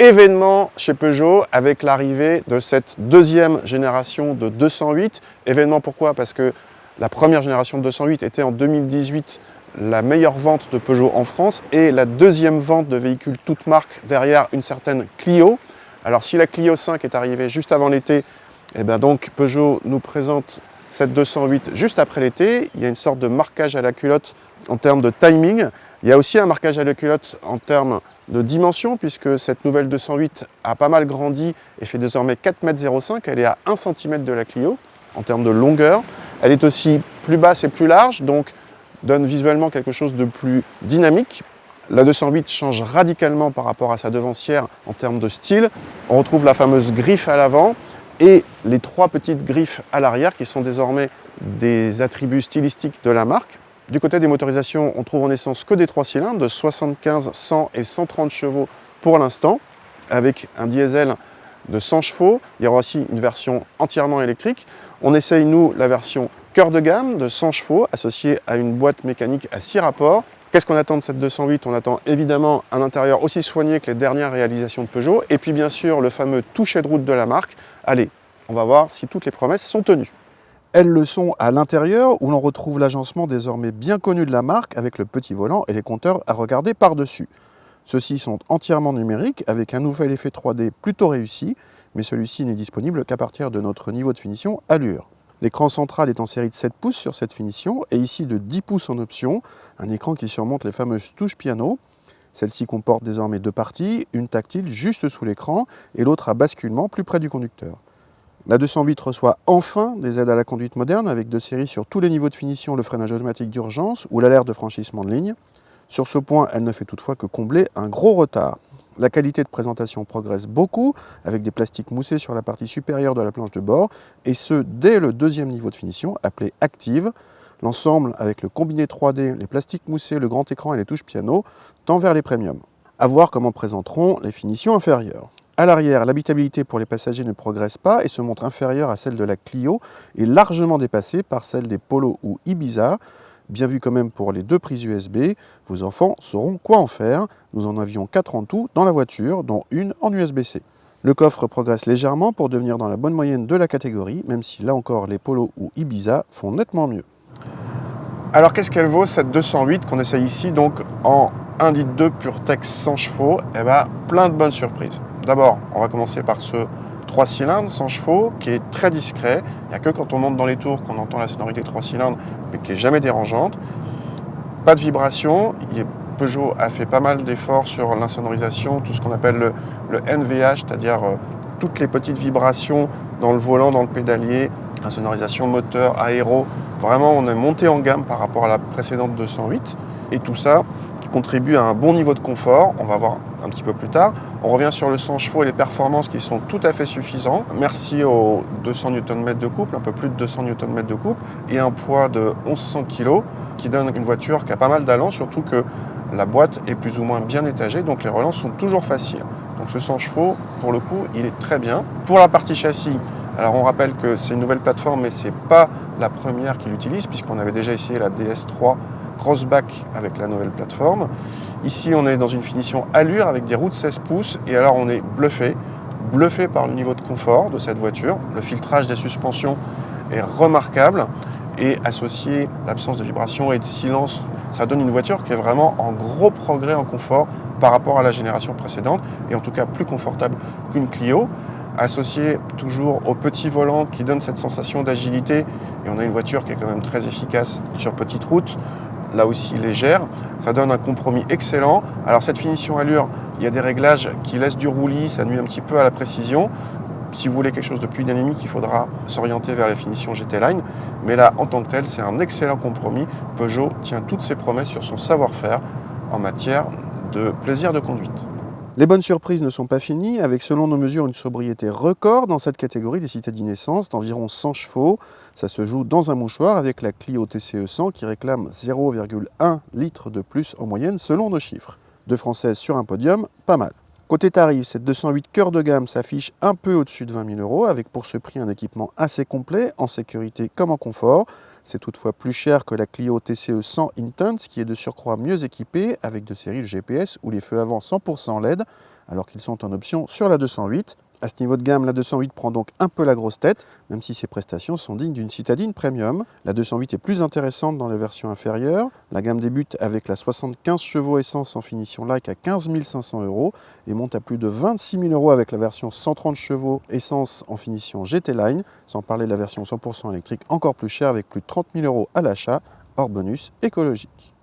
Événement chez Peugeot avec l'arrivée de cette deuxième génération de 208. Événement pourquoi? Parce que la première génération de 208 était en 2018 la meilleure vente de Peugeot en France et la deuxième vente de véhicules toutes marques derrière une certaine Clio. Alors si la Clio 5 est arrivée juste avant l'été, et bien donc Peugeot nous présente cette 208 juste après l'été. Il y a une sorte de marquage à la culotte en termes de timing. Il y a aussi un marquage à la culotte en termes de dimension, puisque cette nouvelle 208 a pas mal grandi et fait désormais 4,05 m. Elle est à 1 cm de la Clio en termes de longueur. Elle est aussi plus basse et plus large, donc donne visuellement quelque chose de plus dynamique. La 208 change radicalement par rapport à sa devancière en termes de style. On retrouve la fameuse griffe à l'avant et les trois petites griffes à l'arrière qui sont désormais des attributs stylistiques de la marque. Du côté des motorisations, on trouve en essence que des 3 cylindres de 75, 100 et 130 chevaux pour l'instant, avec un diesel de 100 chevaux. Il y aura aussi une version entièrement électrique. On essaye, nous, la version cœur de gamme de 100 chevaux, associée à une boîte mécanique à 6 rapports. Qu'est-ce qu'on attend de cette 208? On attend évidemment un intérieur aussi soigné que les dernières réalisations de Peugeot, et puis bien sûr le fameux toucher de route de la marque. Allez, on va voir si toutes les promesses sont tenues. Elles le sont à l'intérieur, où l'on retrouve l'agencement désormais bien connu de la marque, avec le petit volant et les compteurs à regarder par-dessus. Ceux-ci sont entièrement numériques, avec un nouvel effet 3D plutôt réussi, mais celui-ci n'est disponible qu'à partir de notre niveau de finition Allure. L'écran central est en série de 7 pouces sur cette finition, et ici de 10 pouces en option, un écran qui surmonte les fameuses touches piano. Celle-ci comporte désormais deux parties, une tactile juste sous l'écran, et l'autre à basculement plus près du conducteur. La 208 reçoit enfin des aides à la conduite moderne avec de série sur tous les niveaux de finition le freinage automatique d'urgence ou l'alerte de franchissement de ligne. Sur ce point, elle ne fait toutefois que combler un gros retard. La qualité de présentation progresse beaucoup avec des plastiques moussés sur la partie supérieure de la planche de bord et ce dès le deuxième niveau de finition appelé Active. L'ensemble avec le combiné 3D, les plastiques moussés, le grand écran et les touches piano tend vers les premiums. À voir comment présenteront les finitions inférieures. À l'arrière, l'habitabilité pour les passagers ne progresse pas et se montre inférieure à celle de la Clio et largement dépassée par celle des Polo ou Ibiza. Bien vu quand même pour les deux prises USB, vos enfants sauront quoi en faire. Nous en avions 4 en tout dans la voiture, dont une en USB-C. Le coffre progresse légèrement pour devenir dans la bonne moyenne de la catégorie, même si là encore les Polo ou Ibiza font nettement mieux. Alors qu'est-ce qu'elle vaut cette 208 qu'on essaye ici donc en 1,2 litre PureTech 100 chevaux? Eh bien, plein de bonnes surprises. D'abord, on va commencer par ce 3 cylindres 100 chevaux qui est très discret. Il n'y a que quand on monte dans les tours qu'on entend la sonorité 3 cylindres, mais qui n'est jamais dérangeante. Pas de vibration. Peugeot a fait pas mal d'efforts sur l'insonorisation, tout ce qu'on appelle le NVH, c'est-à-dire toutes les petites vibrations dans le volant, dans le pédalier, insonorisation moteur, aéro. Vraiment, on est monté en gamme par rapport à la précédente 208. Et tout ça contribue à un bon niveau de confort. On va voir un petit peu plus tard. On revient sur le 100 chevaux et les performances qui sont tout à fait suffisants. Merci aux 200 Nm de couple, un peu plus de 200 Nm de couple, et un poids de 1100 kg qui donne une voiture qui a pas mal d'allant, surtout que la boîte est plus ou moins bien étagée, donc les relances sont toujours faciles. Donc ce 100 chevaux, pour le coup, il est très bien. Pour la partie châssis, alors on rappelle que c'est une nouvelle plateforme, mais ce n'est pas la première qui l'utilise, puisqu'on avait déjà essayé la DS3 Crossback avec la nouvelle plateforme. Ici, on est dans une finition Allure avec des roues de 16 pouces, et alors on est bluffé par le niveau de confort de cette voiture. Le filtrage des suspensions est remarquable, et associé l'absence de vibration et de silence, ça donne une voiture qui est vraiment en gros progrès en confort par rapport à la génération précédente, et en tout cas plus confortable qu'une Clio, associé toujours au petit volant qui donne cette sensation d'agilité, et on a une voiture qui est quand même très efficace sur petite route, là aussi légère, ça donne un compromis excellent. Alors cette finition Allure, il y a des réglages qui laissent du roulis, ça nuit un petit peu à la précision. Si vous voulez quelque chose de plus dynamique, il faudra s'orienter vers la finition GT Line. Mais là, en tant que tel, c'est un excellent compromis. Peugeot tient toutes ses promesses sur son savoir-faire en matière de plaisir de conduite. Les bonnes surprises ne sont pas finies, avec selon nos mesures une sobriété record dans cette catégorie des citadines essence d'environ 100 chevaux. Ça se joue dans un mouchoir avec la Clio TCE 100 qui réclame 0,1 litre de plus en moyenne selon nos chiffres. Deux Françaises sur un podium, pas mal. Côté tarif, cette 208 cœur de gamme s'affiche un peu au-dessus de 20 000 €, avec pour ce prix un équipement assez complet, en sécurité comme en confort. C'est toutefois plus cher que la Clio TCE 100 Intense, qui est de surcroît mieux équipée, avec de série GPS ou les feux avant 100% LED, alors qu'ils sont en option sur la 208. À ce niveau de gamme, la 208 prend donc un peu la grosse tête, même si ses prestations sont dignes d'une citadine premium. La 208 est plus intéressante dans les versions inférieures. La gamme débute avec la 75 chevaux essence en finition Like à 15 500 € et monte à plus de 26 000 € avec la version 130 chevaux essence en finition GT Line, sans parler de la version 100% électrique encore plus chère avec plus de 30 000 € à l'achat, hors bonus écologique.